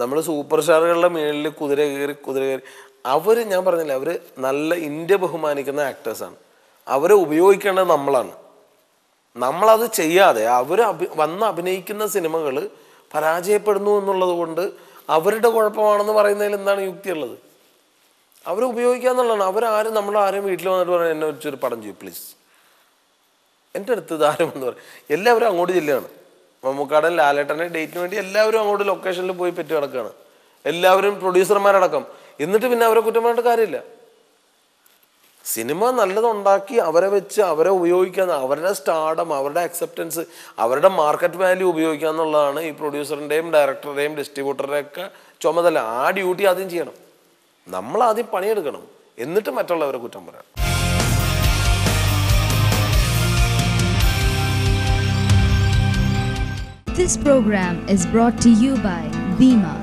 നമ്മൾ സൂപ്പർ സ്റ്റാറുകളുടെ മേളിൽ കുതിര കയറി അവർ ഞാൻ പറഞ്ഞില്ല, അവർ നല്ല ഇന്ത്യ ബഹുമാനിക്കുന്ന ആക്ടേഴ്സാണ്. അവരെ ഉപയോഗിക്കേണ്ടത് നമ്മളാണ്. നമ്മളത് ചെയ്യാതെ അവർ വന്ന് അഭിനയിക്കുന്ന സിനിമകൾ പരാജയപ്പെടുന്നു എന്നുള്ളത് കൊണ്ട് അവരുടെ കുഴപ്പമാണെന്ന് പറയുന്നതിൽ എന്താണ് യുക്തിയുള്ളത്? അവരെ ഉപയോഗിക്കുക എന്നുള്ളതാണ്. അവരാരും നമ്മളാരും വീട്ടിൽ വന്നിട്ട് പറയാൻ എന്നെ വെച്ചൊരു പടം ചെയ്യും പ്ലീസ്, എൻ്റെ അടുത്ത് ഇതാരും എന്ന് പറയും. എല്ലാവരും അങ്ങോട്ട് ചെല്ലുകയാണ്. മമ്മൂക്കാടൻ ലാലേട്ടൻ്റെ ഡേറ്റിന് വേണ്ടി എല്ലാവരും അങ്ങോട്ട് ലൊക്കേഷനിൽ പോയി പെറ്റ് കിടക്കുകയാണ്, എല്ലാവരും പ്രൊഡ്യൂസർമാരടക്കം. എന്നിട്ട് പിന്നെ അവരെ കുറ്റം പറഞ്ഞിട്ട് കാര്യമില്ല. സിനിമ നല്ലതുണ്ടാക്കി അവരെ വെച്ച് അവരെ ഉപയോഗിക്കുക, അവരുടെ സ്റ്റാർഡം, അവരുടെ അക്സെപ്റ്റൻസ്, അവരുടെ മാർക്കറ്റ് വാല്യൂ ഉപയോഗിക്കുക എന്നുള്ളതാണ് ഈ പ്രൊഡ്യൂസറിൻ്റെയും ഡയറക്ടറുടെയും ഡിസ്ട്രിബ്യൂട്ടറുടെയൊക്കെ ചുമതല. ആ ഡ്യൂട്ടി ആദ്യം ചെയ്യണം. നമ്മൾ ആദ്യം പണിയെടുക്കണം, എന്നിട്ട് മറ്റുള്ളവരെ കുറ്റം പറയാം. This program is brought to you by Bima.